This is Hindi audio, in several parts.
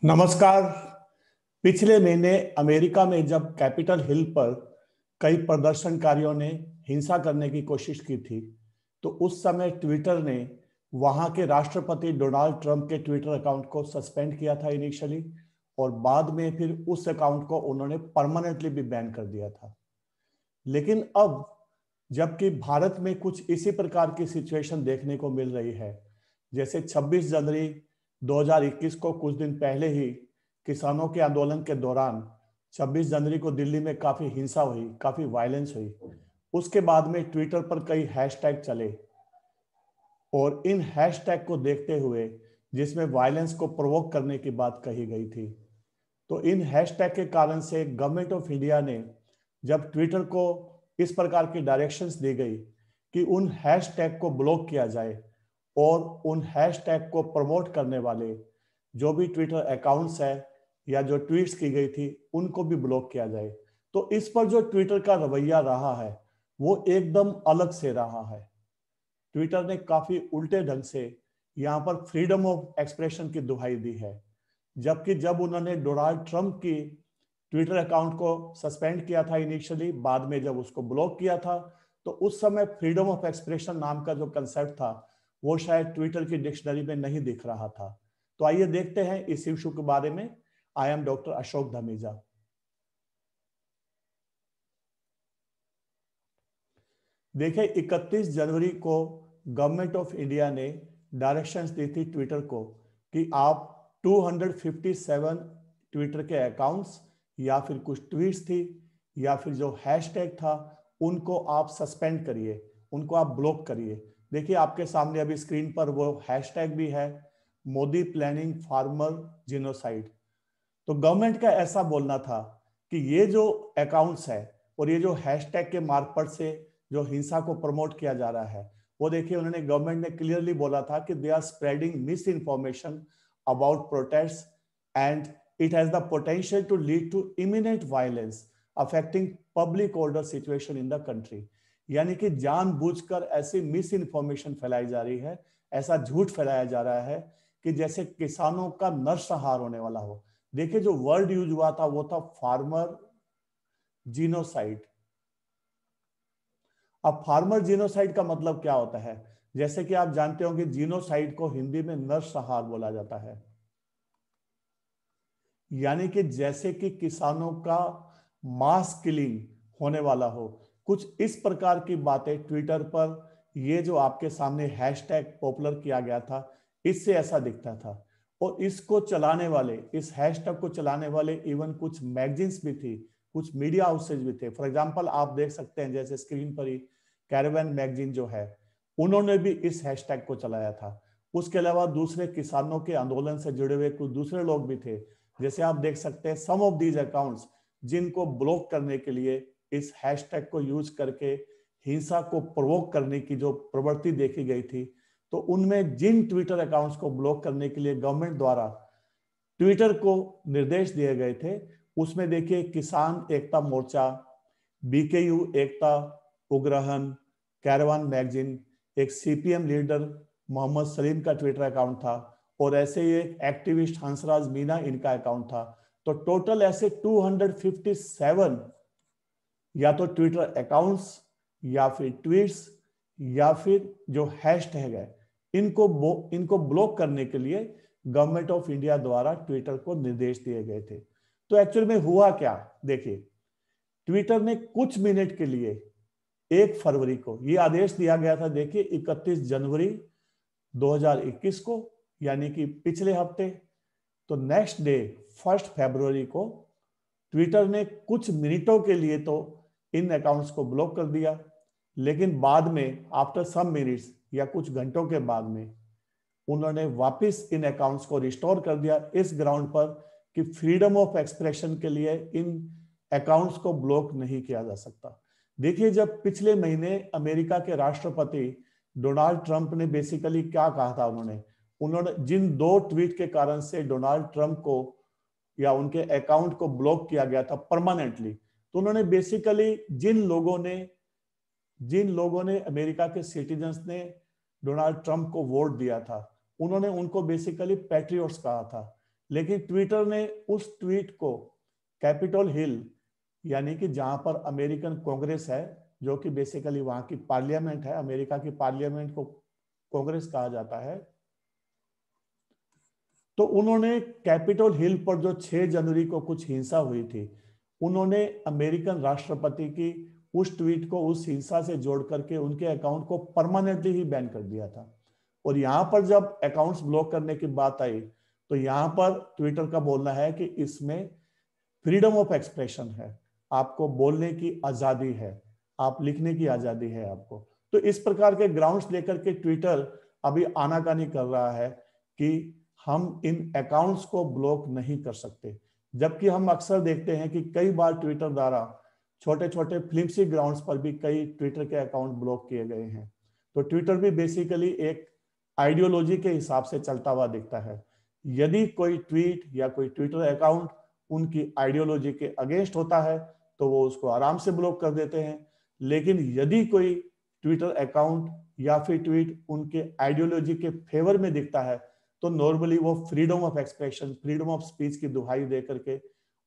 नमस्कार। पिछले महीने अमेरिका में जब कैपिटल हिल पर कई प्रदर्शनकारियों ने हिंसा करने की कोशिश की थी, तो उस समय ट्विटर ने वहां के राष्ट्रपति डोनाल्ड ट्रंप के ट्विटर अकाउंट को सस्पेंड किया था इनिशियली, और बाद में फिर उस अकाउंट को उन्होंने परमानेंटली भी बैन कर दिया था। लेकिन अब जबकि भारत में कुछ इसी प्रकार की सिचुएशन देखने को मिल रही है, जैसे 26 जनवरी 2021 को कुछ दिन पहले ही किसानों के आंदोलन के दौरान 26 जनवरी को दिल्ली में काफी हिंसा हुई, काफी वायलेंस हुई। उसके बाद में ट्विटर पर कई हैशटैग चले, और इन हैशटैग को देखते हुए जिसमें वायलेंस को प्रोवोक करने की बात कही गई थी, तो इन हैशटैग के कारण से गवर्नमेंट ऑफ इंडिया ने जब ट्विटर को इस प्रकार की डायरेक्शंस दी गई कि उन हैशटैग को ब्लॉक किया जाए और उन हैशटैग को प्रमोट करने वाले जो भी ट्विटर अकाउंट्स है या जो ट्वीट्स की गई थी उनको भी ब्लॉक किया जाए, तो इस पर जो ट्विटर का रवैया रहा है वो एकदम अलग से रहा है। ट्विटर ने काफी उल्टे ढंग से यहाँ पर फ्रीडम ऑफ एक्सप्रेशन की दुहाई दी है, जबकि जब उन्होंने डोनाल्ड ट्रंप की ट्विटर अकाउंट को सस्पेंड किया था इनिशियली, बाद में जब उसको ब्लॉक किया था, तो उस समय फ्रीडम ऑफ एक्सप्रेशन नाम का जो कंसेप्ट था वो शायद ट्विटर की डिक्शनरी में नहीं दिख रहा था। तो आइए देखते हैं इस इशू के बारे में। I am doctor Ashok Dhamija. देखिए, 31 जनवरी को गवर्नमेंट ऑफ इंडिया ने डायरेक्शंस दी थी ट्विटर को कि आप 257 ट्विटर के अकाउंट्स या फिर कुछ ट्वीट्स थी या फिर जो हैशटैग था उनको आप सस्पेंड करिए, उनको आप ब्लॉक करिए। देखिए आपके सामने अभी स्क्रीन पर वो हैशटैग भी है, मोदी प्लानिंग फार्मर जिनोसाइड। तो गवर्नमेंट का ऐसा बोलना था कि ये जो अकाउंट्स है और ये जो हैशटैग के मार्फत से जो हिंसा को प्रमोट किया जा रहा है, वो देखिए उन्होंने गवर्नमेंट ने क्लियरली बोला था कि they are spreading misinformation about protest and it has the potential to lead to imminent violence affecting public order situation in the country. यानी कि जानबूझकर ऐसी मिस इन्फॉर्मेशन फैलाई जा रही है, ऐसा झूठ फैलाया जा रहा है कि जैसे किसानों का नरसंहार होने वाला हो। देखिए जो वर्ड यूज हुआ था वो था फार्मर जीनोसाइड। अब फार्मर जीनोसाइड का मतलब क्या होता है? जैसे कि आप जानते होंगे जीनोसाइड को हिंदी में नरसंहार बोला जाता है, यानी कि जैसे कि किसानों का मास किलिंग होने वाला हो। कुछ इस प्रकार की बातें ट्विटर पर ये जो आपके सामने हैशटैग पॉपुलर किया गया था इससे ऐसा दिखता था। और इसको चलाने वाले, इस हैशटैग को चलाने वाले इवन कुछ मैगजीन्स भी थी, कुछ मीडिया हाउसेज भी थे। फॉर एग्जांपल आप देख सकते हैं जैसे स्क्रीन पर ही कैरावैन मैगजीन जो है उन्होंने भी इस हैशटैग को चलाया था। उसके अलावा दूसरे किसानों के आंदोलन से जुड़े हुए कुछ दूसरे लोग भी थे, जैसे आप देख सकते हैं सम ऑफ दीज अकाउंट्स जिनको ब्लॉक करने के लिए इस हैशटैग को यूज करके हिंसा को प्रोवोक करने की जो प्रवृत्ति देखी गई थी, तो उनमें जिन ट्विटर अकाउंट्स को ब्लॉक करने के लिए गवर्नमेंट द्वारा ट्विटर को निर्देश दिए गए थे, उसमें देखिए किसान एकता मोर्चा, बीकेयू एकता उग्रहन, कैरवान मैगजीन, एक सीपीएम लीडर मोहम्मद सलीम का ट्विटर अकाउंट था, और ऐसे ही एक एक्टिविस्ट हंसराज मीना इनका अकाउंट था। तो टोटल ऐसे 257 या तो ट्विटर अकाउंट्स या फिर ट्वीट्स या फिर जो हैशटैग है इनको ब्लॉक करने के लिए गवर्नमेंट ऑफ इंडिया द्वारा ट्विटर को निर्देश दिए गए थे। तो एक्चुअल में हुआ क्या, देखिए ट्विटर ने कुछ मिनट के लिए 1 फरवरी को ये आदेश दिया गया था, देखिए 31 जनवरी 2021 को, यानी कि पिछले हफ्ते। तो नेक्स्ट डे 1 फरवरी को ट्विटर ने कुछ मिनटों के लिए तो इन अकाउंट्स को ब्लॉक कर दिया, लेकिन बाद में आफ्टर सम मिनट्स या कुछ घंटों के बाद में उन्होंने वापस इन अकाउंट्स को रिस्टोर कर दिया इस ग्राउंड पर कि फ्रीडम ऑफ एक्सप्रेशन के लिए इन अकाउंट्स को ब्लॉक नहीं किया जा सकता। देखिए जब पिछले महीने अमेरिका के राष्ट्रपति डोनाल्ड ट्रंप ने बेसिकली क्या कहा था, उन्होंने जिन 2 ट्वीट के कारण से डोनाल्ड ट्रंप को या उनके अकाउंट को ब्लॉक किया गया था परमानेंटली, तो उन्होंने बेसिकली जिन लोगों ने अमेरिका के सिटीजन्स ने डोनाल्ड ट्रंप को वोट दिया था उन्होंने उनको बेसिकली पैट्रियट्स कहा था। लेकिन ट्विटर ने उस ट्वीट को कैपिटल हिल, यानी कि जहां पर अमेरिकन कांग्रेस है, जो कि बेसिकली वहां की पार्लियामेंट है, अमेरिका की पार्लियामेंट को कांग्रेस कहा जाता है, तो उन्होंने कैपिटल हिल पर जो 6 जनवरी को कुछ हिंसा हुई थी, उन्होंने अमेरिकन राष्ट्रपति की उस ट्वीट को उस हिंसा से जोड़ करके उनके अकाउंट को परमानेंटली ही बैन कर दिया था। और यहां पर जब अकाउंट्स ब्लॉक करने की बात आई, तो यहां पर ट्विटर का बोलना है कि इसमें फ्रीडम ऑफ एक्सप्रेशन है, आपको बोलने की आजादी है, आप लिखने की आजादी है आपको। तो इस प्रकार के ग्राउंड्स लेकर के ट्विटर अभी आनाकानी कर रहा है कि हम इन अकाउंट्स को ब्लॉक नहीं कर सकते, जबकि हम अक्सर देखते हैं कि कई बार ट्विटर द्वारा छोटे छोटे फ्लिम्सी ग्राउंड्स पर भी कई ट्विटर के अकाउंट ब्लॉक किए गए हैं। तो ट्विटर भी बेसिकली एक आइडियोलॉजी के हिसाब से चलता हुआ दिखता है। यदि कोई ट्वीट या कोई ट्विटर अकाउंट उनकी आइडियोलॉजी के अगेंस्ट होता है तो वो उसको आराम से ब्लॉक कर देते हैं, लेकिन यदि कोई ट्विटर अकाउंट या फिर ट्वीट उनके आइडियोलॉजी के फेवर में दिखता है तो नॉर्मली वो freedom of expression, freedom of speech की दुहाई दे करके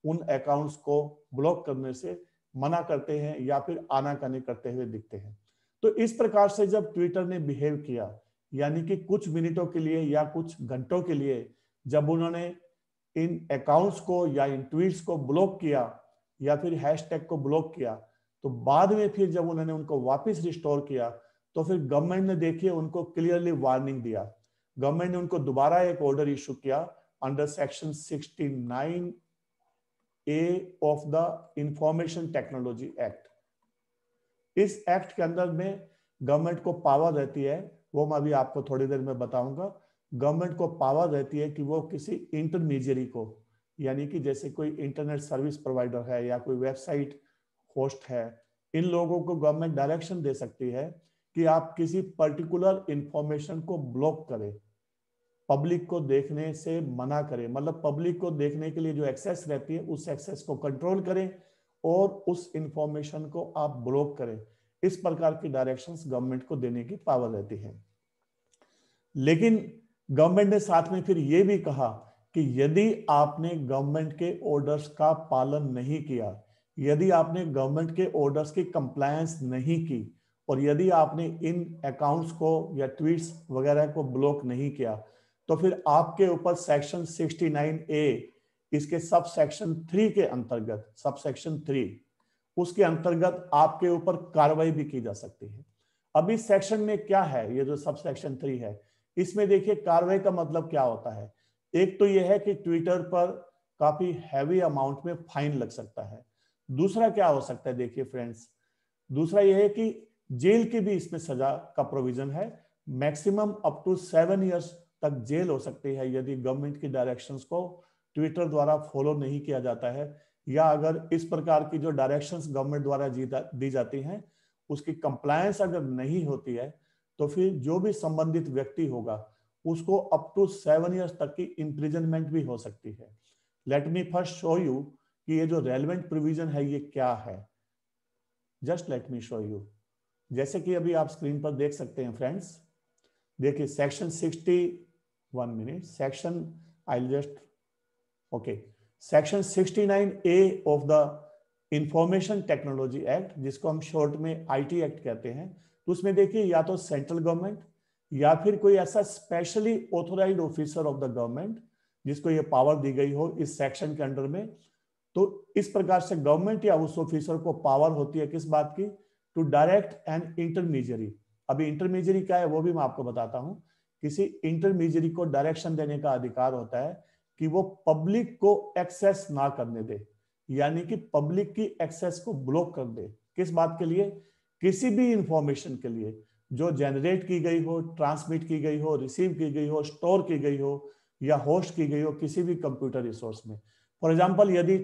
उन अकाउंट्स को ब्लॉक करने से मना करते हैं या फिर आनाकानी करते हुए दिखते हैं। तो इस प्रकार से जब ट्विटर ने बिहेव किया, यानी कि कुछ मिनटों के लिए या कुछ घंटों के लिए जब उन्होंने इन अकाउंट्स को या इन ट्वीट्स को ब्लॉक किया या फिर हैशटैग को ब्लॉक किया, तो बाद में फिर जब उन्होंने उनको वापस रिस्टोर किया तो फिर गवर्नमेंट ने देखिए उनको क्लियरली वार्निंग दिया। गवर्नमेंट ने उनको दोबारा एक ऑर्डर इशू किया under section 69A of the information technology act. इस एक्ट के अंदर में गवर्नमेंट को पावर रहती है, वो मैं अभी आपको थोड़ी देर में बताऊंगा। गवर्नमेंट को पावर रहती है कि वो किसी इंटरमीडियरी को, यानी कि जैसे कोई इंटरनेट सर्विस प्रोवाइडर है या कोई वेबसाइट होस्ट है, इन लोगों को गवर्नमेंट डायरेक्शन दे सकती है कि आप किसी पर्टिकुलर इंफॉर्मेशन को ब्लॉक करें, पब्लिक को देखने से मना करें, मतलब पब्लिक को देखने के लिए जो एक्सेस रहती है उस एक्सेस को कंट्रोल करें और उस इंफॉर्मेशन को आप ब्लॉक करें। इस प्रकार की डायरेक्शंस गवर्नमेंट को देने की पावर रहती है। लेकिन गवर्नमेंट ने साथ में फिर यह भी कहा कि यदि आपने गवर्नमेंट के ऑर्डर्स का पालन नहीं किया, यदि आपने गवर्नमेंट के ऑर्डर्स की कंप्लायंस नहीं की और यदि आपने इन अकाउंट्स को या ट्वीट्स वगैरह को ब्लॉक नहीं किया, तो फिर आपके ऊपर सेक्शन 69A इसके सब सेक्शन 3 के अंतर्गत, सब सेक्शन 3 उसके अंतर्गत आपके ऊपर कार्रवाई भी की जा सकती है। अभी सेक्शन में क्या है, ये जो सब सेक्शन 3 है, इसमें देखिए कार्रवाई का मतलब क्या होता है। एक तो यह है कि ट्विटर पर काफी हैवी अमाउंट में फाइन लग सकता है। दूसरा क्या हो सकता है, देखिए फ्रेंड्स, दूसरा यह है कि जेल की भी इसमें सजा का प्रोविजन है। मैक्सिमम अप टू 7 इयर्स तक जेल हो सकती है यदि गवर्नमेंट की डायरेक्शंस को ट्विटर द्वारा फॉलो नहीं किया जाता है, या अगर इस प्रकार की जो डायरेक्शंस गवर्नमेंट द्वारा दी जाती हैं उसकी कंप्लायंस अगर नहीं होती है तो फिर जो भी संबंधित व्यक्ति होगा उसको अप टू 7 इयर्स तक की इंप्रिजनमेंट भी हो सकती है। Let me first show you कि ये जो रेलेवेंट प्रोविजन है ये क्या है। Just let me show you. जैसे कि अभी आप स्क्रीन पर देख सकते हैं फ्रेंड्स, देखिए section 61 minute, section I just okay, section 69A of the information technology act, जिसको हम शॉर्ट में आईटी एक्ट कहते हैं, तो उसमें देखिए या तो सेंट्रल गवर्नमेंट या फिर कोई ऐसा specially authorised officer of the government जिसको ये पावर दी गई हो इस सेक्शन के अंडर में, तो इस प्रकार से गवर्नमेंट या उस ऑफिसर को पावर होती है किस बात की, टू डायरेक्ट एन इंटरमीडियरी। अभी इंटरमीडियरी क्या है वो भी मैं आपको बताता हूं। किसी इंटरमीडियरी को डायरेक्शन देने का अधिकार होता है कि वो पब्लिक को एक्सेस ना करने दे, यानी कि पब्लिक की एक्सेस को ब्लॉक कर दे। किस बात के लिए, किसी भी इंफॉर्मेशन के लिए जो जनरेट की गई हो, ट्रांसमिट की गई हो, रिसीव की गई हो, स्टोर की गई हो या होस्ट की गई हो किसी भी कंप्यूटर रिसोर्स में। फॉर एग्जांपल यदि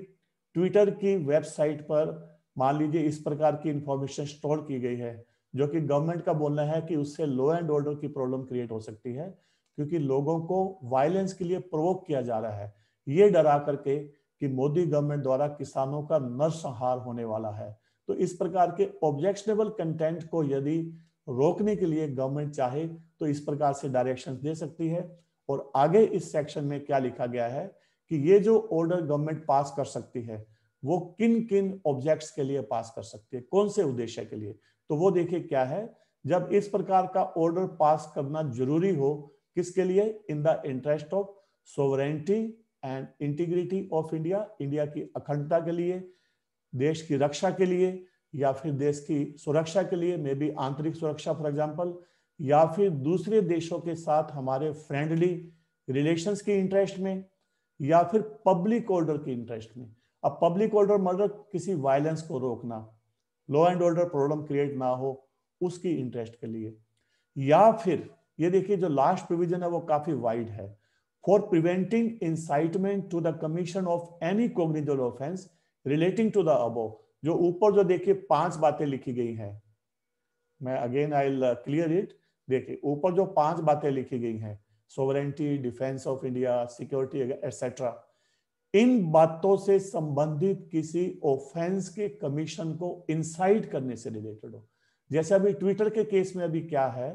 ट्विटर की वेबसाइट पर मान लीजिए इस प्रकार की इंफॉर्मेशन स्टोर की गई है जो कि गवर्नमेंट का बोलना है कि उससे लॉ एंड ऑर्डर की प्रॉब्लम क्रिएट हो सकती है, क्योंकि लोगों को वायलेंस के लिए प्रोवोक किया जा रहा है, ये डरा करके कि मोदी गवर्नमेंट द्वारा किसानों का नरसंहार होने वाला है। तो इस प्रकार के ऑब्जेक्शनेबल कंटेंट को यदि रोकने के लिए गवर्नमेंट चाहे तो इस प्रकार से डायरेक्शंस दे सकती है। और आगे इस सेक्शन में क्या लिखा गया है कि ये जो ऑर्डर गवर्नमेंट पास कर सकती है वो किन किन ऑब्जेक्ट्स के लिए पास कर सकती है, कौन से उद्देश्य के लिए। तो वो देखिए क्या है, जब इस प्रकार का ऑर्डर पास करना जरूरी हो, किसके लिए, in the interest of sovereignty and integrity of India, India की अखंडता के लिए, देश की रक्षा के लिए, या फिर देश की सुरक्षा के लिए, मे बी आंतरिक सुरक्षा फॉर एग्जांपल, या फिर दूसरे देशों के साथ हमारे फ्रेंडली रिलेशंस के इंटरेस्ट में, या फिर पब्लिक ऑर्डर के इंटरेस्ट में। अब पब्लिक ऑर्डर मतलब किसी वायलेंस को रोकना, law and order problem create ना हो, उसकी इंटरेस्ट के लिए। या फिर ये देखिए जो लास्ट प्रोविजन है वो काफी वाइड है, for preventing incitement to the commission of any cognizable offence relating to the above. जो ऊपर जो देखिए 5 बातें लिखी गई हैं, मैं again I will clear it. देखिए ऊपर जो 5 बातें लिखी गई हैं, sovereignty, defence of India, security etcetera, इन बातों से संबंधित किसी ऑफेंस के कमीशन को इंसाइट करने से रिलेटेड हो। जैसे अभी ट्विटर के केस में अभी क्या है,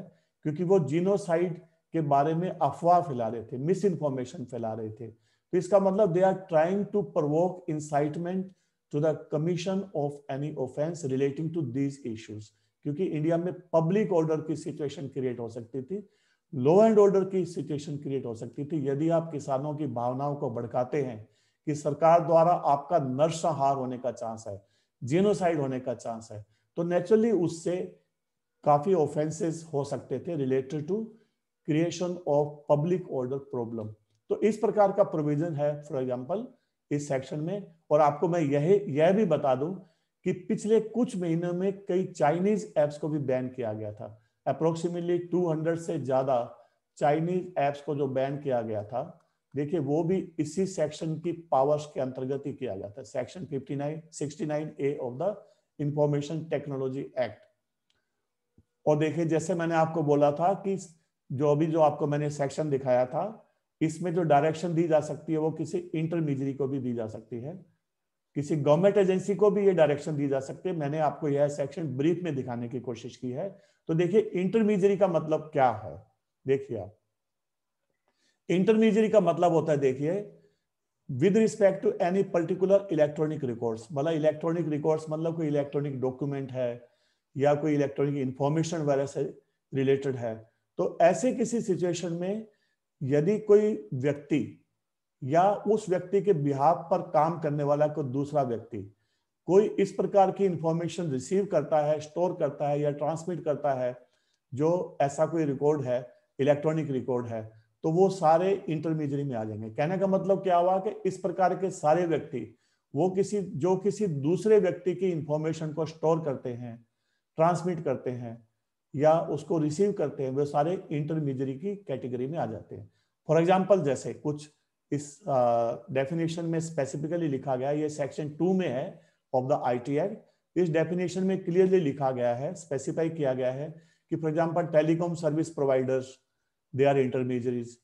क्योंकि वो जीनोसाइड के बारे में अफवाह फैला रहे थे, मिस इन्फॉर्मेशन फैला रहे थे, तो इसका मतलब they are trying to provoke incitement to the commission of any offence relating to these issues. क्योंकि इंडिया में पब्लिक ऑर्डर की सिचुएशन क्रिएट हो सकती थी, लॉ एंड ऑर्डर की सिचुएशन क्रिएट हो सकती थी, यदि आप किसानों की भावनाओं को भड़काते हैं कि सरकार द्वारा आपका नरसंहार होने का चांस है, जेनोसाइड होने का चांस है, तो नेचुरली उससे काफी ऑफेंसेस हो सकते थे related to creation of public order problem. तो इस प्रकार का प्रोविजन है फॉर एग्जांपल इस सेक्शन में। और आपको मैं यह भी बता दूं कि पिछले कुछ महीनों में कई चाइनीज एप्स को भी बैन किया गया था। अप्रोक्सीमेटली 200 से ज्यादा चाइनीज एप्स को जो बैन किया गया था, देखिए वो भी इसी सेक्शन की पावर्स के अंतर्गत ही किया गया था, section 69A of the information technology act. और देखिए जैसे मैंने आपको बोला था कि जो आपको मैंने सेक्शन दिखाया था, इसमें जो डायरेक्शन दी जा सकती है वो किसी इंटरमीडियरी को भी दी जा सकती है, किसी गवर्नमेंट एजेंसी को भी ये डायरेक्शन दी जा सकती है। मैंने आपको यह सेक्शन ब्रीफ में दिखाने की कोशिश की है। तो देखिए इंटरमीडियरी का मतलब क्या है, देखिए आप, इंटरमीडियरी का मतलब होता है, देखिए with respect to any particular electronic records, मतलब इलेक्ट्रॉनिक रिकॉर्ड्स मतलब कोई इलेक्ट्रॉनिक डॉक्यूमेंट है या कोई इलेक्ट्रॉनिक इंफॉर्मेशन वगैरह से रिलेटेड है। तो ऐसे किसी सिचुएशन में यदि कोई व्यक्ति या उस व्यक्ति के बिहाफ पर काम करने वाला कोई दूसरा व्यक्ति कोई इस प्रकार की इंफॉर्मेशन रिसीव करता है, स्टोर करता है या ट्रांसमिट करता है, जो ऐसा कोई रिकॉर्ड है, इलेक्ट्रॉनिक रिकॉर्ड है, तो वो सारे इंटरमीडियरी में आ जाएंगे। कहने का मतलब क्या हुआ कि इस प्रकार के सारे व्यक्ति वो किसी दूसरे व्यक्ति की इंफॉर्मेशन को स्टोर करते हैं, ट्रांसमिट करते हैं या उसको रिसीव करते हैं, वे सारे इंटरमीडियरी की कैटेगरी में आ जाते हैं। फॉर एग्जाम्पल जैसे कुछ इस डेफिनेशन में स्पेसिफिकली लिखा गया है, ये सेक्शन 2 में है ऑफ द आईटी एक्ट। इस डेफिनेशन में क्लियरली लिखा गया है, स्पेसिफाई किया गया है कि for example telecom service providers they are intermediaries,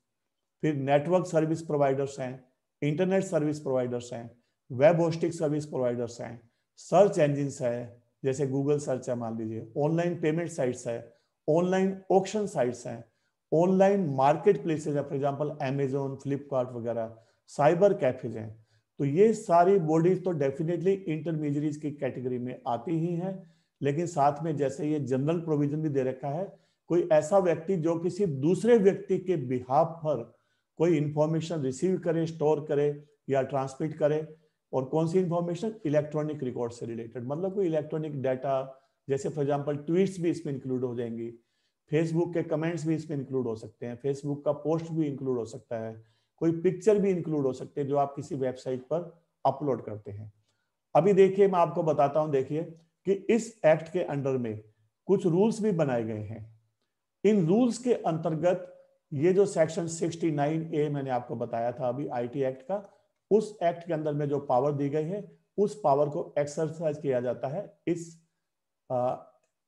फिर नेटवर्क सर्विस प्रोवाइडर्स हैं, इंटरनेट सर्विस प्रोवाइडर्स हैं, वेब होस्टिंग सर्विस प्रोवाइडर्स हैं, सर्च इंजिन्स है जैसे गूगल सर्च है मान लीजिए, ऑनलाइन पेमेंट साइट्स है, ऑनलाइन ऑक्शन साइट्स हैं, ऑनलाइन मार्केट प्लेसेज है फॉर एग्जांपल अमेजोन, फ्लिपकार्ट वगैरह, साइबर कैफेज हैं। तो ये सारी बॉडीज तो डेफिनेटली इंटरमीडियरीज की कैटेगरी में आती ही हैं, लेकिन साथ में जैसे ये जनरल प्रोविजन भी दे रखा है, कोई ऐसा व्यक्ति जो किसी दूसरे व्यक्ति के बिहाफ पर कोई इंफॉर्मेशन रिसीव करे, स्टोर करे या ट्रांसमिट करे, और कौन सी इंफॉर्मेशन, इलेक्ट्रॉनिक रिकॉर्ड से रिलेटेड, मतलब कोई इलेक्ट्रॉनिक डाटा, जैसे फॉर एग्जांपल ट्वीट्स भी इसमें इंक्लूड हो जाएंगी, फेसबुक के कमेंट्स भी इसमें इंक्लूड हो सकते हैं, फेसबुक का पोस्ट भी इंक्लूड हो सकता है, कोई पिक्चर भी इंक्लूड हो सकते हैं जो आप किसी वेबसाइट पर अपलोड करते हैं। अभी देखिए मैं आपको बताता हूं, देखिए कि इस एक्ट के अंडर में कुछ रूल्स भी बनाए गए हैं। इन रूल्स के अंतर्गत ये जो सेक्शन 69A मैंने आपको बताया था अभी आईटी एक्ट का, उस एक्ट के अंदर में जो पावर दी गई है उस पावर को एक्सरसाइज किया जाता है इस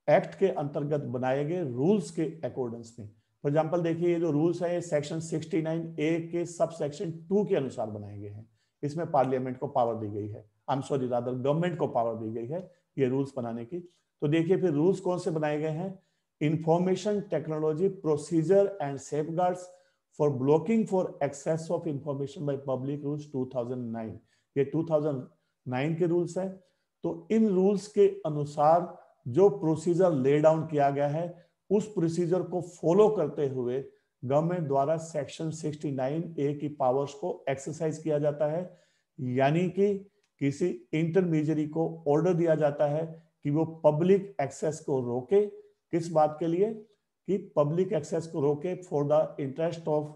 एक्ट के अंतर्गत बनाए गए रूल्स के अकॉर्डेंस में। फॉर एग्जांपल देखिए ये जो रूल्स है ये सेक्शन 69A के सब सेक्शन 2 के अनुसार बनाए गए हैं। इसमें पार्लियामेंट को पावर दी गई है, I am sorry rather government को पावर दी गई है ये रूल्स बनाने की। तो देखिए फिर रूल्स कौन से बनाए गए हैं, information technology procedure and safeguards for blocking for access of information by public rules 2009। ये 2009 के रूल्स है। तो इन रूल्स के अनुसार जो प्रोसीजर ले डाउन किया गया है, उस प्रोसीजर को फॉलो करते हुए गवर्नमेंट द्वारा सेक्शन 69A की पावर्स को एक्सरसाइज किया जाता है। यानी कि किसी इंटरमीडियरी को ऑर्डर दिया जाता है कि वो पब्लिक एक्सेस को रोके। किस बात के लिए? कि पब्लिक एक्सेस को रोके for the interest of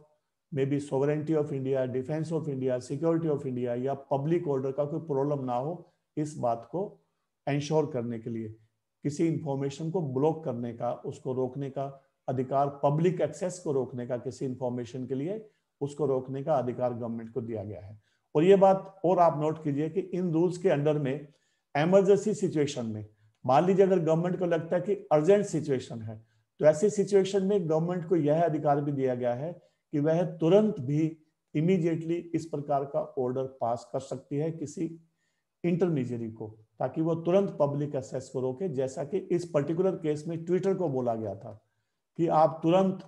may be sovereignty of India, defence of India, security of India, या पब्लिक ऑर्डर का कोई प्रॉब्लम ना हो, इस बात को इंश्योर करने के लिए किसी इंफॉर्मेशन को ब्लॉक करने का, उसको रोकने का अधिकार, पब्लिक एक्सेस को रोकने का किसी इंफॉर्मेशन के लिए उसको रोकने का अधिकार गवर्नमेंट को दिया गया है। और ये बात और आप नोट कीजिए कि इन रूल्स के अंडर में इमरजेंसी सिचुएशन में, मान लीजिए अगर गवर्नमेंट को लगता है कि अर्जेंट सिचुएशन है, तो ऐसी सिचुएशन में गवर्नमेंट को यह अधिकार भी दिया गया है कि वह तुरंत भी इमीडिएटली इस प्रकार का ऑर्डर पास कर सकती है किसी इंटरमीडियरी को, ताकि वो तुरंत पब्लिक एक्सेस को रोके। जैसा कि इस पर्टिकुलर केस में ट्विटर को बोला गया था कि आप तुरंत,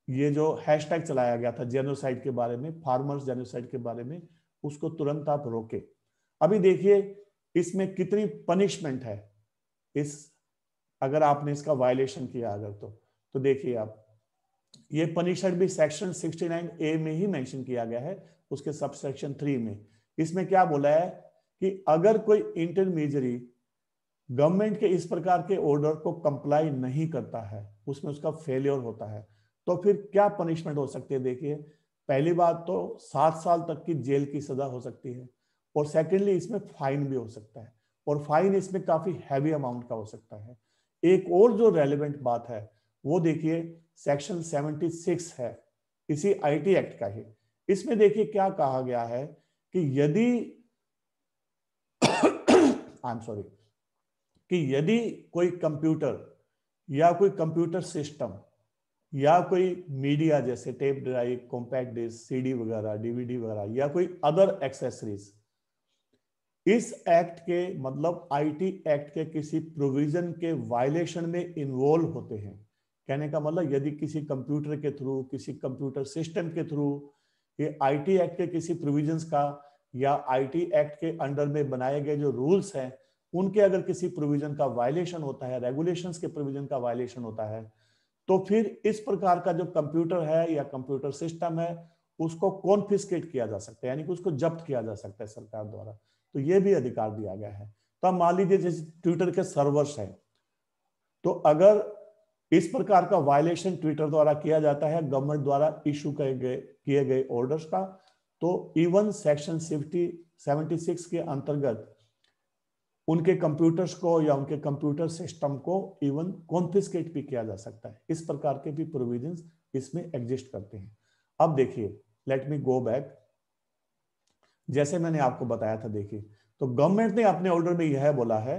ये जो हैशटैग चलाया गया था जेनोसाइड के बारे में, फार्मर्स जेनोसाइड के बारे में, उसको तुरंत आप रोके। अभी देखिए इसमें कितनी पनिशमेंट है इस, अगर आपने इसका वायलेशन किया अगर तो देखिए आप, ये पनिशमेंट भी सेक्शन 69A में ही मेंशन किया गया है, उसके सब सेक्शन 3 में। इसमें क्या बोला है कि अगर कोई इंटरमीडियरी गवर्नमेंट के इस प्रकार के ऑर्डर को कंप्लाई नहीं करता है, उसमें उसका फेलियर होता है, तो फिर क्या पनिशमेंट हो सकती है? देखिए, पहली बात तो 7 साल तक की जेल की सजा हो सकती है, और सेकेंडली इसमें फाइन भी हो सकता है, और फाइन इसमें काफी हैवी अमाउंट का हो सकता है। एक और जो रेलेवेंट बात है वो देखिए सेक्शन 76 है इसी आईटी एक्ट का ही। इसमें देखिए क्या कहा गया है कि यदि आई एम सॉरी, कि यदि कोई कंप्यूटर या कोई कंप्यूटर सिस्टम या कोई मीडिया जैसे tape drive, compact disc, CD वगैरह, डीवीडी वगैरह, या कोई अदर एक्सेसरीज इस एक्ट के मतलब आईटी एक्ट के किसी प्रोविजन के वायलेशन में इन्वॉल्व होते हैं। कहने का मतलब यदि किसी कंप्यूटर के थ्रू, किसी कंप्यूटर सिस्टम के थ्रू ये आईटी एक्ट के किसी प्रोविजंस का या आईटी एक्ट के अंडर में बनाए गए जो रूल्स हैं उनके अगर किसी प्रोविजन का वायलेशन होता है, रेगुलेशंस के प्रोविजन का वायलेशन होता है, तो फिर इस प्रकार का जो कंप्यूटर है या कंप्यूटर सिस्टम है उसको कॉन्फिस्केट किया जा सकता है, यानी कि उसको जब्त किया जा सकता है सरकार द्वारा। तो ये भी अधिकार दिया गया है। तो अब मान लीजिए जैसे ट्विटर के सर्वर्स हैं, तो अगर इस प्रकार का वायलेशन ट्विटर द्वारा किया जाता है गवर्नमेंट द्वारा इशू किए गए ऑर्डर्स का, तो इवन सेक्शन 76 के अंतर्गत उनके कंप्यूटर्स को या उनके कंप्यूटर सिस्टम को इवन कॉन्फिस्केट भी किया जा सकता है। इस प्रकार के भी प्रोविजंस इसमें एग्जिस्ट करते हैं। अब देखिए, लेट मी गो बैक, जैसे मैंने आपको बताया था, देखिए तो गवर्नमेंट ने अपने ऑर्डर में यह बोला है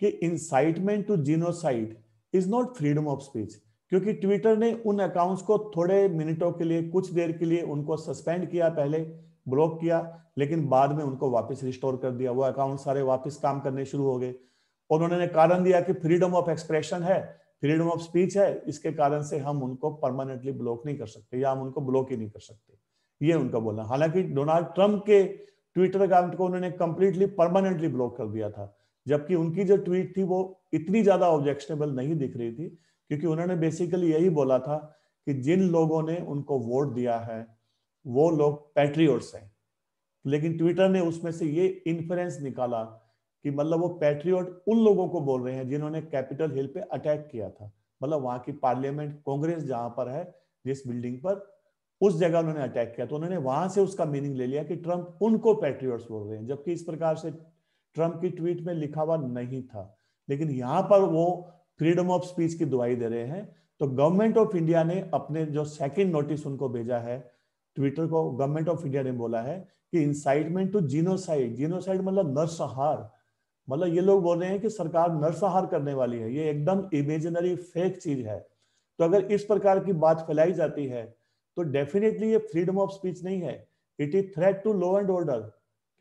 कि incitement to genocide is not freedom of speech, क्योंकि ट्विटर ने उन अकाउंट्स को थोड़े मिनटों के लिए, कुछ देर के लिए उनको सस्पेंड किया, पहले ब्लॉक किया, लेकिन बाद में उनको वापस रिस्टोर कर दिया। वो अकाउंट सारे वापस काम करने शुरू हो गए और उन्होंने कारण दिया कि फ्रीडम ऑफ एक्सप्रेशन है, फ्रीडम ऑफ स्पीच है, इसके कारण से हम उनको परमानेंटली ब्लॉक नहीं कर सकते या हम उनको ब्लॉक ही नहीं कर सकते, ये उनका बोलना। हालांकि डोनाल्ड ट्रंप के ट्विटर अकाउंट को उन्होंने कंप्लीटली परमानेंटली ब्लॉक कर दिया था, जबकि उनकी जो ट्वीट थी वो इतनी ज्यादा ऑब्जेक्शनेबल नहीं दिख रही थी, क्योंकि उन्होंने बेसिकली यही बोला था कि जिन लोगों ने उनको वोट दिया है वो लोग पैट्रियट्स हैं। लेकिन ट्विटर ने उसमें से ये इन्फरेंस निकाला कि मतलब वो पैट्रियट उन लोगों को बोल रहे हैं जिन्होंने कैपिटल हिल पे अटैक किया था, मतलब वहां की पार्लियामेंट, कांग्रेस जहां पर है, जिस बिल्डिंग पर, उस जगह उन्होंने अटैक किया, तो उन्होंने वहां से उसका मीनिंग ले लिया कि ट्रंप उनको पैट्रियट्स बोल रहे हैं, जबकि इस प्रकार से ट्रंप की ट्वीट में लिखा हुआ नहीं था। लेकिन यहां पर वो फ्रीडम ऑफ स्पीच की दुहाई दे रहे हैं। तो गवर्नमेंट ऑफ इंडिया ने अपने जो सेकंड नोटिस उनको भेजा है ट्विटर को, गवर्नमेंट ऑफ इंडिया ने बोला है कि इंसाइटमेंट टू जीनोसाइड, जीनोसाइड मतलब नरसंहार, मतलब ये लोग बोल रहे हैं कि सरकार नरसंहार करने वाली है, ये एकदम इमेजिनरी फेक चीज है। तो अगर इस प्रकार की बात फैलाई जाती है तो डेफिनेटली ये फ्रीडम ऑफ स्पीच नहीं है, it is threat to law and order,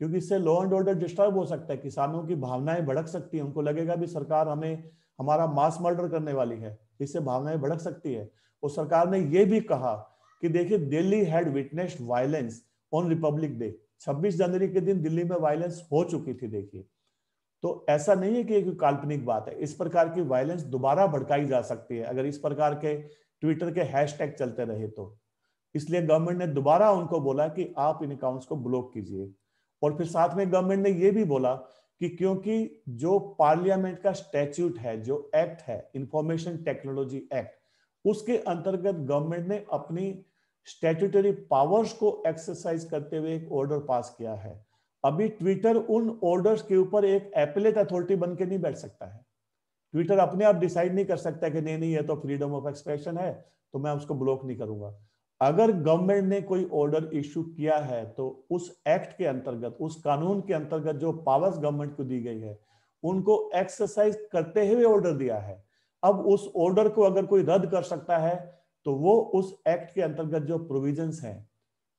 क्योंकि इससे लॉ एंड ऑर्डर डिस्टर्ब हो सकता है, किसानों की भावनाएं भड़क सकती है, उनको लगेगा भी सरकार हमें हमारा मास मर्डर करने वाली है, इससे भावनाएं भड़क सकती है। और सरकार ने यह भी कहा कि देखिए Delhi had witnessed violence on Republic day. 26 जनवरी के दिन दिल्ली में वायलेंस हो चुकी थी। देखिए, तो ऐसा नहीं है कि एक काल्पनिक बात है, इस प्रकार की वायलेंस दोबारा भड़काई जा सकती है अगर इस प्रकार के ट्विटर के हैशटैग चलते रहे तो। इसलिए गवर्नमेंट ने दोबारा उनको बोला कि आप इन अकाउंट्स को ब्लॉक कीजिए। और फिर साथ में गवर्नमेंट ने यह भी बोला कि क्योंकि जो पार्लियामेंट का स्टैट्यूट है, जो एक्ट है इंफॉर्मेशन टेक्नोलॉजी एक्ट, उसके अंतर्गत गवर्नमेंट ने अपनी स्टैट्यूटरी पावर्स को एक्सरसाइज करते हुए एक ऑर्डर पास किया है। अभी ट्विटर उन ऑर्डर्स के ऊपर एक एपेलेट अथॉरिटी बन के नहीं बैठ सकता है। ट्विटर अपने आप डिसाइड नहीं कर सकता कि नहीं ये तो फ्रीडम ऑफ एक्सप्रेशन है तो मैं उसको ब्लॉक नहीं करूंगा। अगर गवर्नमेंट ने कोई ऑर्डर इश्यू किया है तो उस एक्ट के अंतर्गत, उस कानून के अंतर्गत जो पावर्स गवर्नमेंट को दी गई है उनको एक्सरसाइज करते हुए ऑर्डर दिया है। अब उस ऑर्डर को अगर कोई रद्द कर सकता है तो वो उस एक्ट के अंतर्गत जो प्रोविजंस हैं,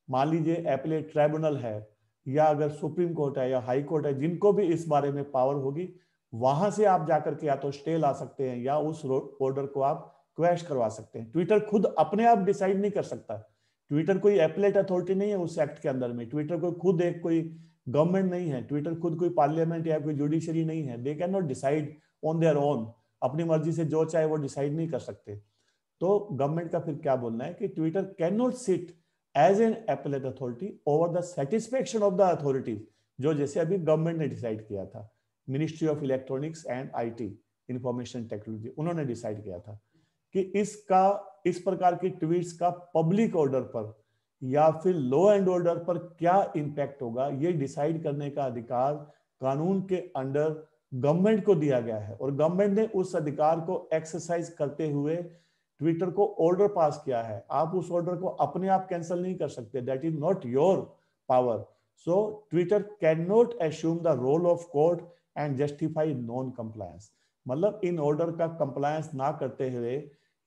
मान लीजिए एपेलेट ट्राइब्यूनल है या अगर सुप्रीम कोर्ट है या हाई कोर्ट है, जिनको भी इस बारे में पावर होगी, वहां से आप जाकर के या तो स्टे ला सकते हैं या उस ऑर्डर को आप क्वैश करवा सकते हैं। ट्विटर खुद अपने आप डिसाइड नहीं कर सकता। ट्विटर कोई एपेलेट अथॉरिटी नहीं है उस एक्ट के अंदर में। ट्विटर को खुद एक कोई गवर्नमेंट नहीं है। ट्विटर खुद कोई पार्लियामेंट या कोई जुडिशरी नहीं है। They can not decide on their own. अपनी मर्जी से जो चाहे वो डिसाइड नहीं कर सकते। तो गवर्नमेंट का फिर क्या बोलना है कि Twitter can not sit as an appellate authority over the satisfaction of the authorities, जो जैसे अभी गवर्नमेंट ने डिसाइड किया था, ministry of electronics and IT, information technology, उन्होंने डिसाइड किया था कि इस प्रकार की ट्वीट्स का पब्लिक ऑर्डर पर या फिर लॉ एंड ऑर्डर पर क्या इंपैक्ट होगा, ये डिसाइड करने का अधिकार कानून के अंडर गवर्नमेंट को दिया गया है। और गवर्नमेंट ने उस अधिकार को एक्सरसाइज करते हुए ट्विटर को ऑर्डर पास किया है। आप उस ऑर्डर को अपने आप कैंसिल नहीं कर सकते। That is not your power. So Twitter can not assume the role of court and justify non compliance. मतलब इन ऑर्डर का कंप्लायंस ना करते हुए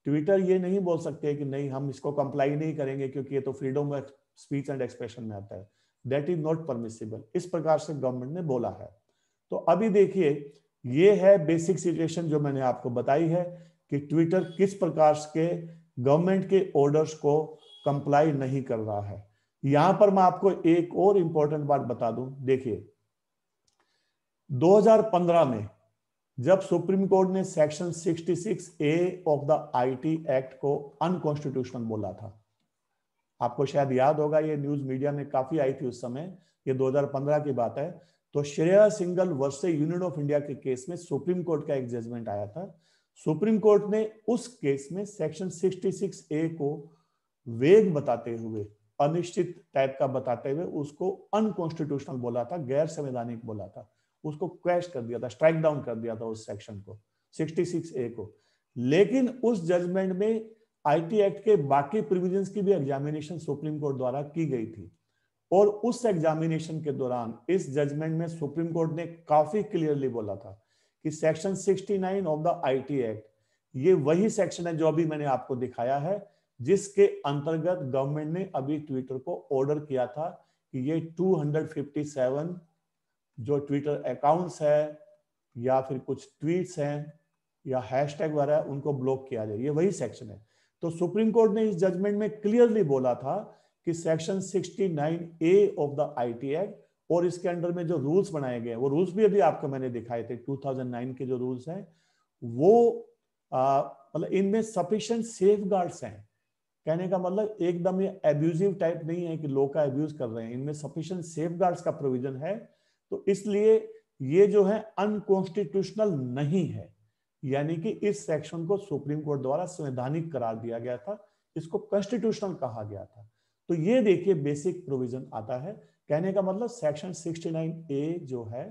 ट्विटर ये नहीं बोल सकते कि नहीं हम इसको कंप्लाई नहीं करेंगे क्योंकि ये तो freedom of speech and expression में आता है। That is not permissible. इस प्रकार से गवर्नमेंट ने बोला है। तो अभी देखिए, ये है बेसिक सिचुएशन जो मैंने आपको बताई है कि ट्विटर किस प्रकार के गवर्नमेंट के ऑर्डर्स को कंप्लाई नहीं कर रहा है। यहां पर मैं आपको एक और इंपॉर्टेंट बात बता दूं। देखिए, 2015 में जब सुप्रीम कोर्ट ने section 66A of the IT act को अनकॉन्स्टिट्यूशनल बोला था, आपको शायद याद होगा, ये न्यूज मीडिया में काफी आई थी उस समय, ये 2015 की बात है। तो Shreya Singhal versus union of India के केस में सुप्रीम कोर्ट का एक जजमेंट आया था। सुप्रीम कोर्ट ने उस केस में सेक्शन 66A को वेग बताते हुए, अनिश्चित टाइप का बताते हुए उसको अनकॉन्स्टिट्यूशनल बोला था, गैर संवैधानिक बोला था। उसको क्वैश कर दिया था, स्ट्राइक डाउन कर दिया था उस सेक्शन को, 66A को। लेकिन उस जजमेंट में आईटी एक्ट के बाकी प्रोविजंस की भी एग्जामिनेशन सुप्रीम कोर्ट द्वारा की गई थी। और उस एग्जामिनेशन के दौरान इस जजमेंट में सुप्रीम कोर्ट ने काफी क्लियरली बोला था कि section 69 of the IT act ये वही सेक्शन है जो अभी मैंने आपको दिखाया है, जिसके अंतर्गत गवर्नमेंट ने अभी ट्विटर को ऑर्डर किया था कि ये 257 जो ट्विटर अकाउंट्स है या फिर कुछ ट्वीट्स हैं या हैशटैग वगैरह उनको ब्लॉक किया जाए। ये वही सेक्शन है। तो सुप्रीम कोर्ट ने इस जजमेंट में क्लियरली बोला था कि section 69A of the IT act और इसके अंडर में जो रूल्स बनाए गए, वो रूल्स भी अभी आपको मैंने दिखाए थे, 2009 के जो रूल्स हैं वो मतलब इनमें सफिशिएंट सेफगार्ड्स हैं। कहने का मतलब एकदम ये एब्यूजिव टाइप नहीं है कि लोग का एब्यूज कर रहे हैं, इनमें सफिशिएंट सेफगार्ड्स का प्रोविजन है। तो इसलिए ये जो है अनकॉन्स्टिट्यूशनल नहीं है, यानी कि इस सेक्शन को सुप्रीम कोर्ट द्वारा संवैधानिक करार दिया गया था, इसको कॉन्स्टिट्यूशनल कहा गया था। तो ये देखिए बेसिक प्रोविजन आता है। कहने का मतलब सेक्शन 69A जो है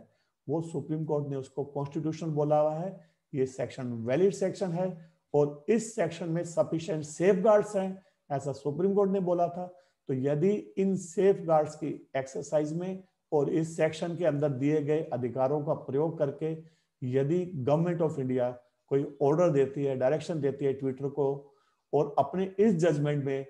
वो सुप्रीम कोर्ट ने उसको कॉन्स्टिट्यूशनल बोला हुआ है, ये सेक्शन वैलिड सेक्शन है और इस सेक्शन में सफिशिएंट सेफगार्ड्स हैं, ऐसा सुप्रीम कोर्ट ने बोला था। तो यदि इन सेफगार्ड्स की एक्सरसाइज में और इस सेक्शन के अंदर दिए गए अधिकारों का प्रयोग करके यदि गवर्नमेंट ऑफ इंडिया कोई ऑर्डर देती है, डायरेक्शन देती है ट्विटर को, और अपने इस जजमेंट में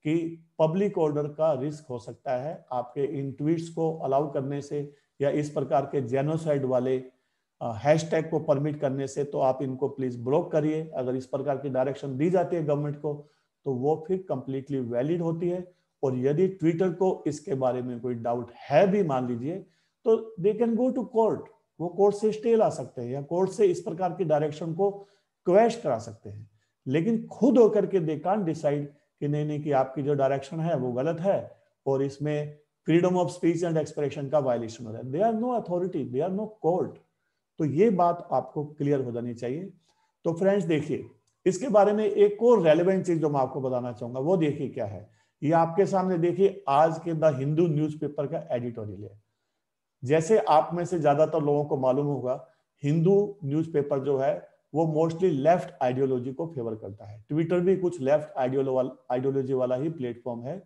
कि पब्लिक ऑर्डर का रिस्क हो सकता है आपके इन ट्वीट्स को अलाउ करने से या इस प्रकार के जेनोसाइड वाले हैशटैग को परमिट करने से, तो आप इनको प्लीज ब्लॉक करिए। अगर इस प्रकार की डायरेक्शन दी जाती है गवर्नमेंट को तो वो फिर कंप्लीटली वैलिड होती है। और यदि ट्विटर को इसके बारे में कोई डाउट है भी मान लीजिए, तो they can go to court, वो कोर्ट से स्टे ला सकते हैं या कोर्ट से इस प्रकार की डायरेक्शन को क्वेश करा सकते हैं। लेकिन खुद होकर के दे कांट डिसाइड कि नहीं नहीं कि आपकी जो डायरेक्शन है वो गलत है और इसमें freedom of speech and expression का वायलेशन हो रहा है। They are no authority, they are no court. तो ये बात आपको क्लियर हो जानी चाहिए। तो फ्रेंड्स देखिए, इसके बारे में एक और रेलेवेंट चीज जो मैं आपको बताना चाहूंगा वो देखिए क्या है। ये आपके सामने देखिए आज के द हिंदू न्यूज़पेपर का एडिटोरियल है। जैसे आप में से ज्यादातर लोगों को मालूम होगा, हिंदू न्यूज़पेपर जो है वो मोस्टली लेफ्ट आइडियोलॉजी को फेवर करता है। ट्विटर भी कुछ लेफ्ट आइडियोलॉजी वाला ही प्लेटफॉर्म है।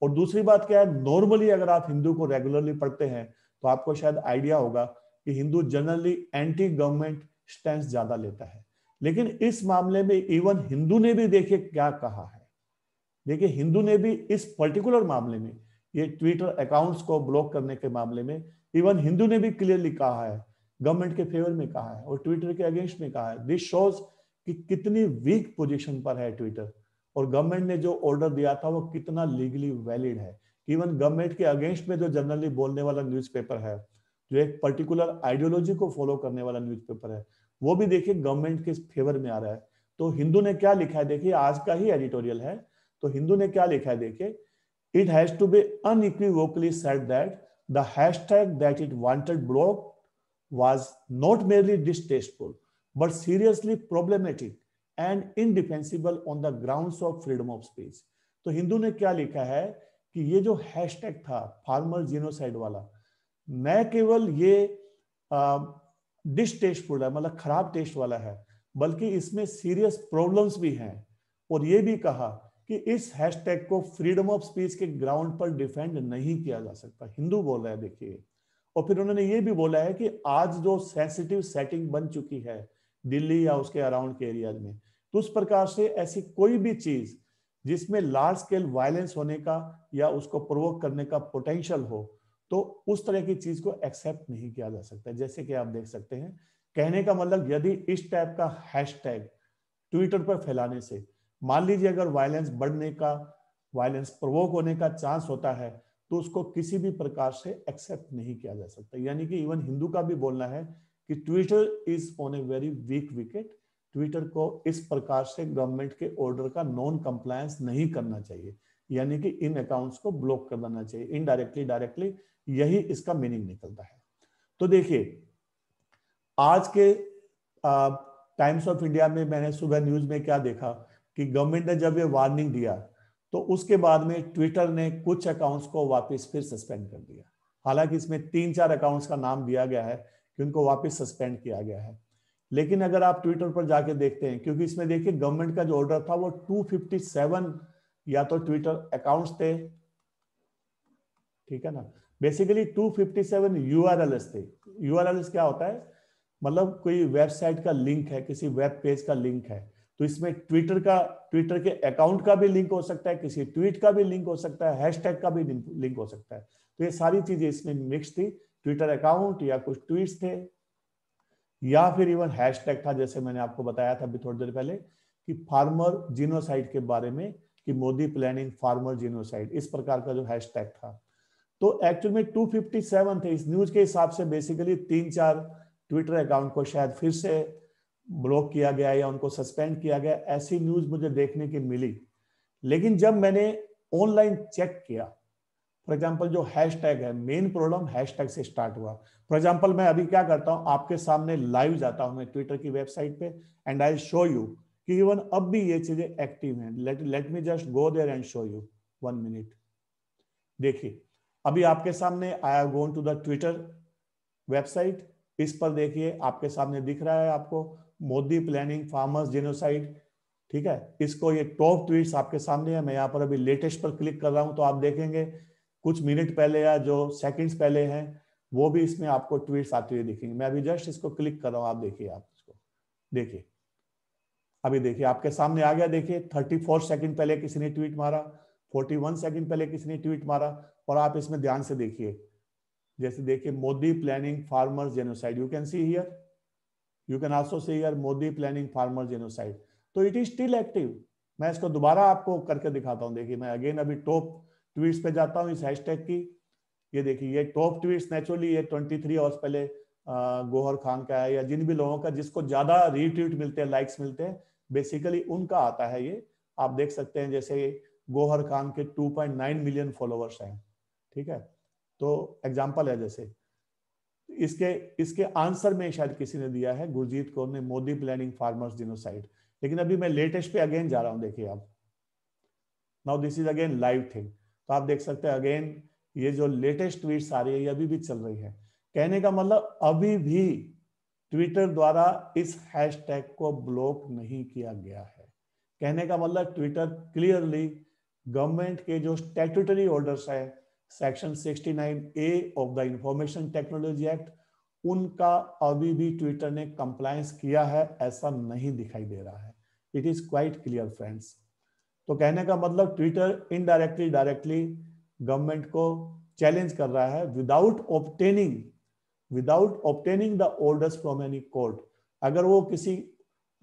और दूसरी बात क्या है, नॉर्मली अगर आप हिंदू को रेगुलरली पढ़ते हैं तो आपको शायद आइडिया होगा कि Hindu generally anti government stand ज्यादा लेता है। लेकिन इस मामले में इवन हिंदू ने भी देखिए क्या कहा है। देखिए हिंदू ने भी इस पर्टिकुलर मामले में, ये ट्विटर अकाउंट्स को ब्लॉक करने के मामले में, इवन हिंदू ने भी क्लियरली कहा है, गवर्नमेंट के फेवर में कहा है और ट्विटर के अगेंस्ट में कहा है। दिस शोज कि कितनी वीक पोजीशन पर है ट्विटर और गवर्नमेंट ने जो ऑर्डर दिया था वो कितना लीगली वैलिड है। इवन गवर्नमेंट के अगेंस्ट में जो जनरली बोलने वाला न्यूज़पेपर है, जो एक पर्टिकुलर आइडियोलॉजी को फॉलो करने वाला न्यूज़पेपर है, वो भी देखिए गवर्नमेंट के फेवर में आ रहा है। तो हिंदू ने क्या लिखा है देखिए, आज का ही एडिटोरियल है। तो हिंदू ने क्या लिखा है देखिए, it has to be unequivocally said that the hashtag that it wanted blocked was not merely distasteful but seriously problematic and indefensible on the grounds of freedom of speech। तो हिंदू ने क्या लिखा है कि ये जो हैशटैग था फार्मर जीनोसाइड वाला, न केवल ये डिस्टेस्टफुल है, मतलब खराब टेस्ट वाला है, बल्कि इसमें सीरियस प्रॉब्लम्स भी हैं। और ये भी कहा कि इस हैशटैग को फ्रीडम ऑफ स्पीच के ग्राउंड पर डिफेंड नहीं किया जा सकता। हिंदू बोल रहा है देखिए। और फिर उन्होंने ये भी बोला है कि आज जो सेंसिटिव सेटिंग बन चुकी है दिल्ली या उसके अराउंड के एरियाज में, तो उस प्रकार से ऐसी कोई भी चीज जिसमें लार्ज स्केल वायलेंस होने का या उसको प्रोवोक करने का पोटेंशियल हो, तो उस तरह की चीज को एक्सेप्ट नहीं किया जा सकता। जैसे कि आप देख सकते हैं, कहने का मतलब यदि इस टाइप का हैशटैग ट्विटर पर फैलाने से मान लीजिए अगर वायलेंस बढ़ने का, वायलेंस प्रोवोक होने का चांस होता है, तो उसको किसी भी प्रकार से एक्सेप्ट नहीं किया जा सकता। यानी कि इवन हिंदू का भी बोलना है कि Twitter is on a very weak wicket. Twitter को इस प्रकार से गवर्नमेंट के ऑर्डर का नॉन कंप्लायंस नहीं करना चाहिए, यानी कि इन अकाउंट्स को ब्लॉक कर देना चाहिए। इनडायरेक्टली डायरेक्टली यही इसका मीनिंग निकलता है। तो देखिए आज के टाइम्स ऑफ इंडिया में मैंने सुबह न्यूज में क्या देखा कि गवर्नमेंट ने जब ये वार्निंग दिया तो उसके बाद में ट्विटर ने कुछ अकाउंट्स को वापस फिर सस्पेंड कर दिया। हालांकि इसमें 3-4 अकाउंट्स का नाम दिया गया है कि उनको वापस सस्पेंड किया गया है। लेकिन अगर आप ट्विटर पर जाके देखते हैं, क्योंकि इसमें देखिए गवर्नमेंट का जो ऑर्डर था वो 257 या तो ट्विटर अकाउंट्स थे, ठीक है ना, बेसिकली 257 यूआरएल्स थे। यूआरएल्स क्या होता है, मतलब कोई वेबसाइट का लिंक है, किसी वेब पेज का लिंक है, तो इसमें ट्विटर के अकाउंट का भी लिंक हो सकता है, किसी ट्वीट का भी लिंक हो सकता है, हैशटैग का भी लिंक हो सकता है। तो ये सारी चीजें इसमें मिक्स थी, ट्विटर अकाउंट या कुछ ट्वीट्स थे या फिर इवन हैशटैग था, जैसे मैंने आपको बताया था अभी थोड़ी देर पहले कि फार्मर जीनोसाइड के बारे में, कि मोदी प्लानिंग फार्मर जीनोसाइड, इस प्रकार का जो हैशटैग था। तो एक्चुअल में 257 थे। इस न्यूज के हिसाब से बेसिकली 3-4 ट्विटर अकाउंट को शायद फिर से ब्लॉक किया गया या उनको सस्पेंड किया गया, ऐसी न्यूज मुझे देखने की मिली। लेकिन जब मैंने ऑनलाइन चेक किया, फॉर एग्जांपल जो हैशटैग है, मेन प्रॉब्लम हैशटैग से स्टार्ट हुआ। फॉर एग्जांपल मैं अभी क्या करता हूं, आपके सामने लाइव जाता हूं मैं ट्विटर की वेबसाइट पे एंड आई शो यू कि इवन अब भी ये चीजें एक्टिव हैं। Let me just go there and show you 1 minute. देखिए अभी आपके सामने I have gone to the Twitter website. इस पर देखिए आपके सामने दिख रहा है आपको मोदी प्लानिंग फार्मर्स जेनोसाइड, ठीक है। इसको ये टॉप ट्वीट्स आपके सामने है। मैं यहाँ पर अभी लेटेस्ट पर क्लिक कर रहा हूं तो आप देखेंगे कुछ मिनट पहले या जो सेकंड्स पहले हैं वो भी इसमें आपको ट्वीट्स आते हुए दिखेंगे। मैं अभी जस्ट इसको क्लिक कर रहा हूं, आप देखिए, आप इसको देखिए, अभी देखिए आपके सामने आ गया। देखिए 34 सेकंड पहले किसी ने ट्वीट मारा, 41 सेकंड पहले किसी ने ट्वीट मारा। और आप इसमें ध्यान से देखिए, जैसे देखिए Modi planning farmers genocide, you can see here, you can also see here Modi planning farmer genocide, so it is still active। मैं इसको दोबारा आपको करके दिखाता हूं। देखिए मैं अगेन अभी टॉप ट्वीट्स पे जाता हूं इस हैशटैग की। ये देखिए ये टॉप ट्वीट्स नेचुरली ये 23 आवर्स पहले गौहर खान का है, या जिन भी लोगों का जिसको ज्यादा रीट्वीट मिलते हैं, लाइक्स मिलते हैं, बेसिकली उनका आता है ये। आप देख सकते हैं जैसे गौहर खान के 2.9 मिलियन फॉलोअर्स हैं, ठीक है। तो एग्जाम्पल है जैसे इसके इसके आंसर में शायद किसी ने दिया है, गुरजीत कौर ने, मोदी प्लानिंग फार्मर्स जिनोसाइड। लेकिन अभी मैं लेटेस्ट पे अगेन जा रहा हूं, देखिए आप, now this is again live thing. तो आप देख सकते हैं अगेन ये जो लेटेस्ट ट्वीट्स आ रही है ये अभी भी चल रही है। कहने का मतलब अभी भी ट्विटर द्वारा इस हैशटैग को ब्लॉक नहीं किया गया है। कहने का मतलब ट्विटर क्लियरली गवर्नमेंट के जो स्टैट्यूटरी ऑर्डर्स है, section 69A of the information technology act, उनका अभी भी ट्विटर ने कंप्लायंस किया है ऐसा नहीं दिखाई दे रहा है। It is quite clear friends. तो कहने का मतलब ट्विटर इनडायरेक्टली डायरेक्टली गवर्नमेंट को चैलेंज कर रहा है without obtaining the orders from any court. अगर वो किसी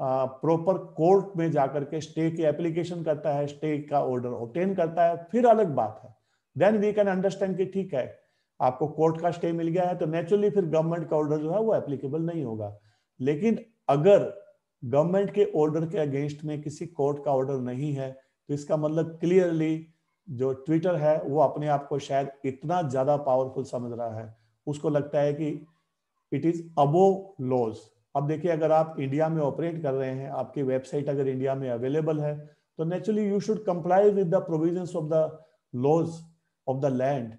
प्रॉपर कोर्ट में जाकर के स्टे की एप्लीकेशन करता है, स्टे का ऑर्डर ऑब्टेन करता है, फिर अलग बात है। देन वी कैन अंडरस्टैंड कि ठीक है आपको कोर्ट का स्टे मिल गया है, तो नेचुरली फिर गवर्नमेंट का ऑर्डर जो है वो एप्लीकेबल नहीं होगा। लेकिन अगर गवर्नमेंट के ऑर्डर के अगेंस्ट में किसी कोर्ट का ऑर्डर नहीं है, तो इसका मतलब क्लियरली जो ट्विटर है वो अपने आप को शायद इतना ज्यादा पावरफुल समझ रहा है, उसको लगता है कि इट इज अबोव लॉज। अब देखिए अगर आप इंडिया में ऑपरेट कर रहे हैं, आपकी वेबसाइट अगर इंडिया में अवेलेबल है, तो naturally you should comply with the provisions of the laws of the land.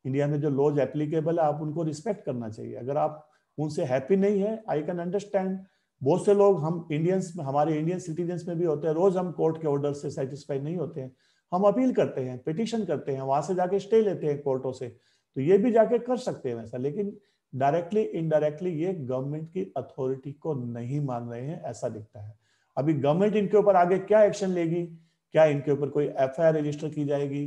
India में जो लॉज एप्लीकेबल है आप उनको रिस्पेक्ट करना चाहिए। अगर आप उनसे हैप्पी नहीं है, आई कैन अंडरस्टैंड। बहुत से लोग हम इंडियंस में, हमारे इंडियन सिटीजन्स में भी होते हैं, रोज हम कोर्ट के ऑर्डर से सेटिस्फाइड नहीं होते हैं, हम अपील करते हैं, पिटिशन करते हैं, वहां से जाके स्टे लेते हैं कोर्टों से। तो ये भी जाके कर सकते हैं वैसा, लेकिन डायरेक्टली इनडायरेक्टली ये गवर्नमेंट की अथॉरिटी को नहीं मान रहे हैं ऐसा दिखता है। अभी गवर्नमेंट इनके ऊपर आगे क्या एक्शन लेगी, क्या इनके ऊपर कोई एफआईआर रजिस्टर की जाएगी,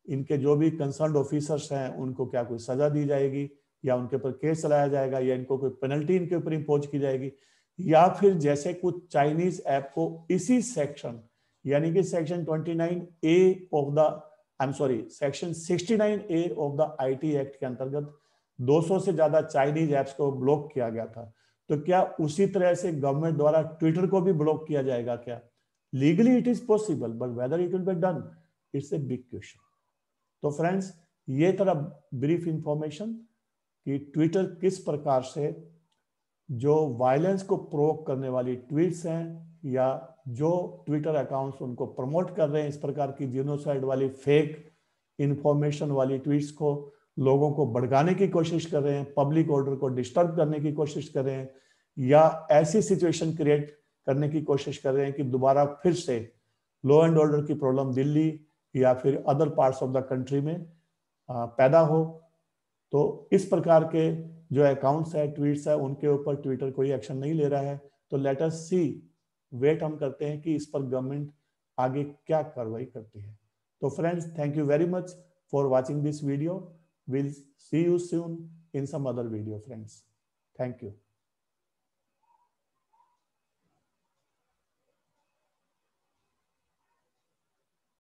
इनके जो भी कंसर्न ऑफिसर्स हैं उनको क्या कोई सजा दी जाएगी, या उनके ऊपर केस चलाया जाएगा, या इनको कोई पेनल्टी इनके ऊपर इम्पोज की जाएगी, या फिर जैसे कुछ चाइनीज ऐप को इसी सेक्शन यानी कि section 29A of the section 69A of the IT act के अंतर्गत 200 से ज्यादा चाइनीज ऐप्स को ब्लॉक किया गया था। तो क्या उसी तरह से गवर्नमेंट द्वारा ट्विटर को भी ब्लॉक किया जाएगा क्या? Legally it is possible, but whether it will be done, it's a big question. तो फ्रेंड्स ये तरह ब्रीफ इंफॉर्मेशन कि ट्विटर किस प्रकार से जो वायलेंस को प्रोवोक करने वाली ट्वीट्स हैं, या जो ट्विटर अकाउंट्स उनको प्रमोट कर रहे हैं इस प्रकार की जिनोसाइड वाली फेक इंफॉर्मेशन वाली ट्वीट्स को, लोगों को भड़काने की कोशिश कर रहे हैं, पब्लिक ऑर्डर को डिस्टर्ब करने की कोशिश कर रहे हैं, या ऐसी सिचुएशन क्रिएट करने की कोशिश कर रहे हैं कि दोबारा फिर से लॉ एंड ऑर्डर की प्रॉब्लम दिल्ली या फिर other parts of the country में पैदा हो। तो इस प्रकार के जो अकाउंट्स है, ट्वीट्स है, उनके ऊपर ट्विटर कोई एक्शन नहीं ले रहा है। तो लेट अस सी, वेट हम करते हैं कि इस पर गवर्नमेंट आगे क्या कार्रवाई करती है। तो friends thank you very much for watching this video. Will see you soon in some other video friends. Thank you.